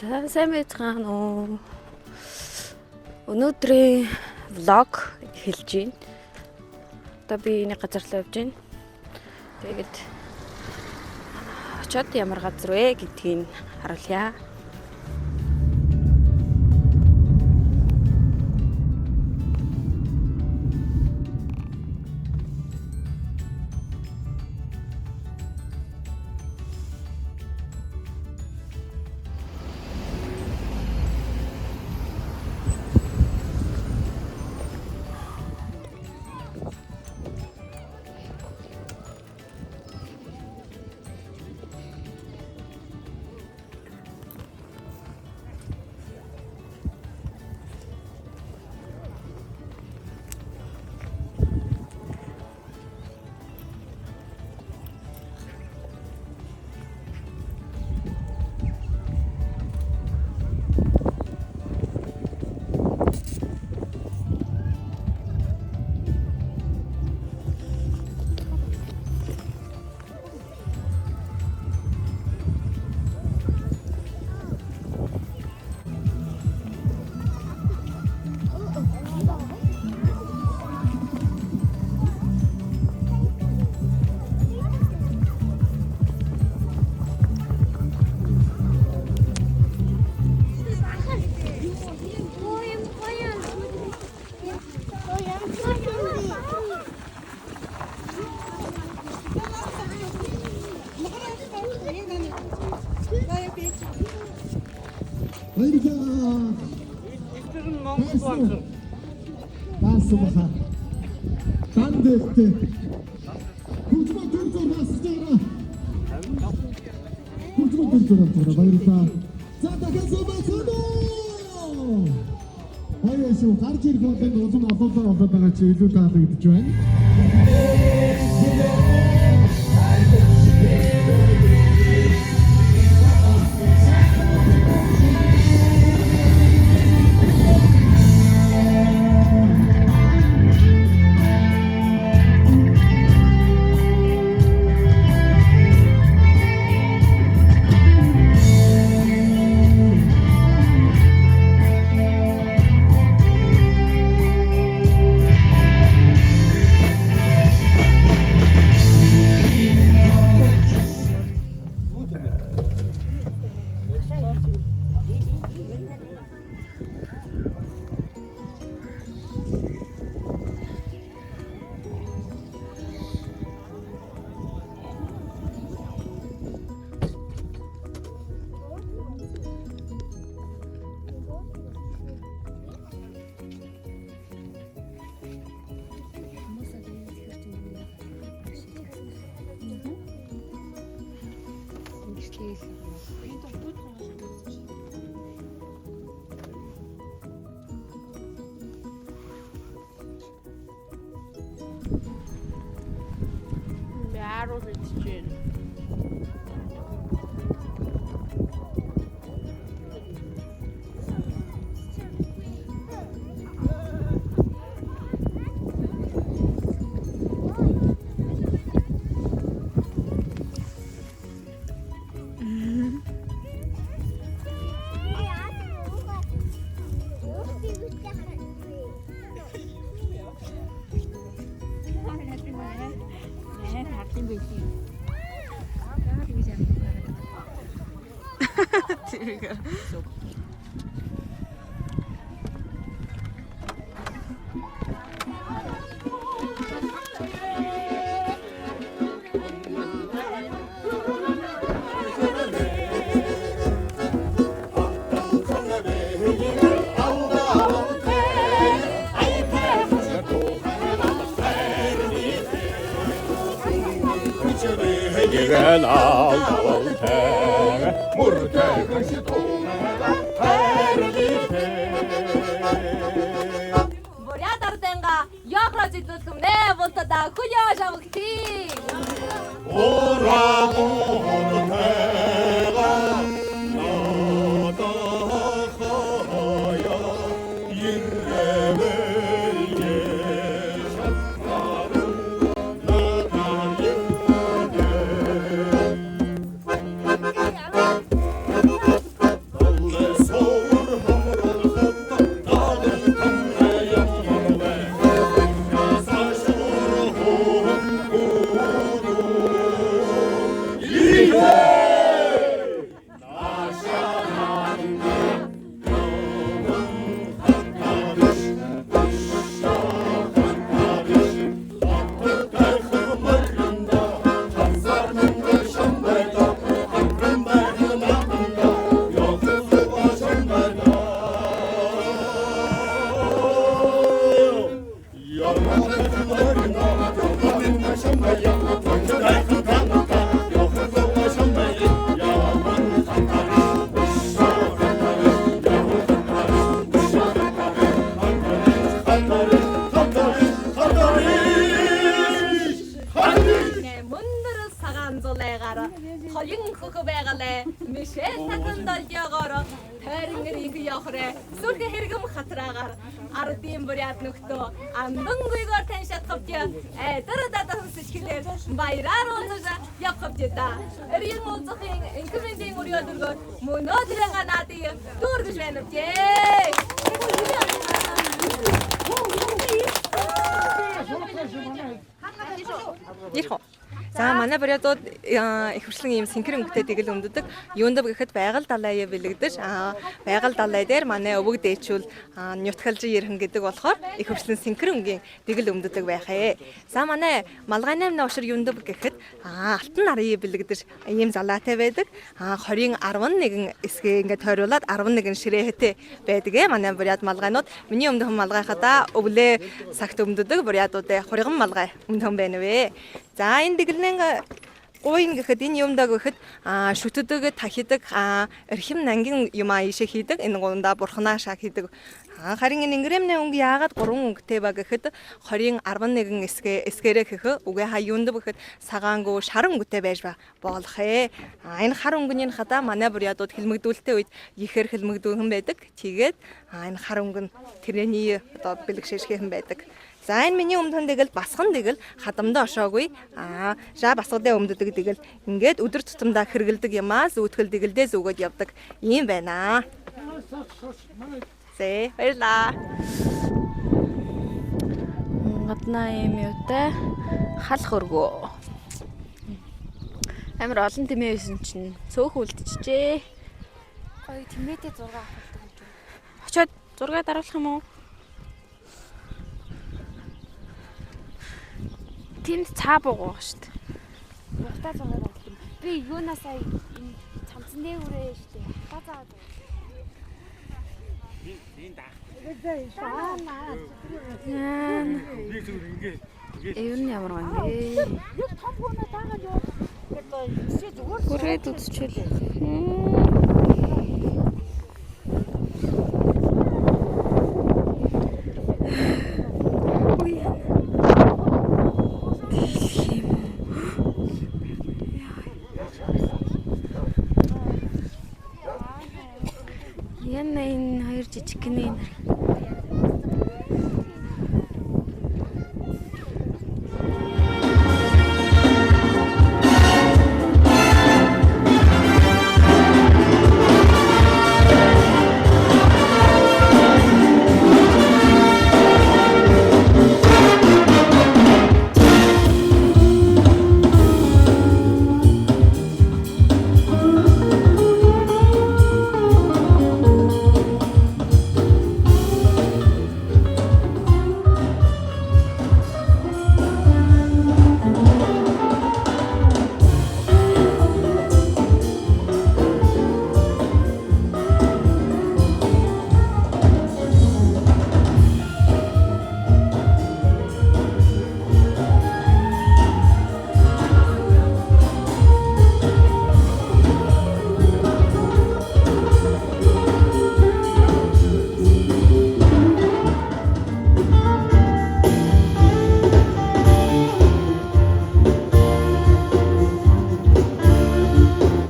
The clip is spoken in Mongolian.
За сайн байцгаана уу. Өнөөдрийн влог эхэлж байна. Одоо би нэг газар л явж байна. Тэгээд очоод ямар газар вэ гэдгийг харуулъя. Басбаха. Тандэгтэй. Хүчмэн төрдөр басжаараа. Хүчмэн төрдөр баярлалаа. За дахиад сумасаа. Хоёроо гарч ирэх үед улам олоолаа болоод байгаа чи илүү таалагдж байна. There we go. Igen alkolte, murte kasitona, härlite. Буря дарденга яхраж идэлгэмнэ бунтада хүлээ шавгти. Ора мортэга, нота хая, иррэвэлье. Мөндөр сагаан зулайгаар холин хөх байгалаа мишээ таган должоогоор тайрангэр их явахраа сүрхэ хэрэгэм хатраагаар ардын буряд нөхдөө андангүйгээр таньшат хавч дөрөдөө хөсөчхлээр баяраар уулзаж явхавч да. Эрийн уулзахын инкрементийн өрөөдөргөө мөнөдрэн наадыг дүүргэж байна вэ. Ярих уу? За манай бурядууд их хурцлан ийм синхрон өнгөтэй тэгэл өмддөг. Юундав гэхэд байгаль далайя бэлэгдэж байгаль далай дээр манай өвөг дээчүүл нютгалж ярхан гэдэг болохоор их хурцлан синхрон өнгийн тэгэл өмддөг байхээ. За манай малгайны навшир юундав гэхэд алтан нарыг бэлэгдэж ийм залаатай байдаг. 20-11 эсгээ ингээд тойруулаад 11 ширээтэй байдаг ээ манай буряд малгайнууд. Миний өмдөх малгайхада өвлөө цагт өмддөг бурядуудаа хурган малгай өмдөн байна вэ. За энэ дэглэн гойн гэхэд энэ юмдаа гэхэд шүтдэг тахидаг эрхэм нангийн юм аашаа хийдэг энэ гундаа бурхнаа шаа хийдэг. Харин энэ ингрэмний өнгө яагаад 3 өнгөтэй ба гэхэд 20-11 эсгэрэ гэх үгээ хаюунд гэхэд сагаангуу шар өнгөтэй байж болох ээ. Энэ хар өнгөний хадаа манай бурядууд хэлмэгдүүлэлтээ үед ихэр хэлмэгдүүлхэн байдаг. Тэгээд энэ хар өнгө нь тэрний одоо бэлгшээшхэн байдаг. За энэ миний өмдөн тэгэл басхан тэгэл хадамдаа ошоогүй жаа басгадаа өмддөг тэгэл ингээд өдөр тутамдаа хэрэгэлдэг юмаа зүүтгэл тэгэлдээ зүгөөд явдаг юм байна. Зэ баярлаа. Гаднаа юм юутай халах өргөө. Амар олон тэмээ байсан чинь цөөх үлдчихжээ. Гоё тэмээтэй 6 авах гэж. Очоод 6 даруулах юм уу? Тэнд цаа буугаа шүү дээ. Ухтаа 6 авах юм. Би юунаас сая энэ цамцны үрээ шүү дээ. Хатаа заагаад. Юу нь ямар юм бэ? Том хоноо таагаад юу? Тэгээд зүгээр Хүрээд үзчихвэл. Энэ хоёр жижиг гинэ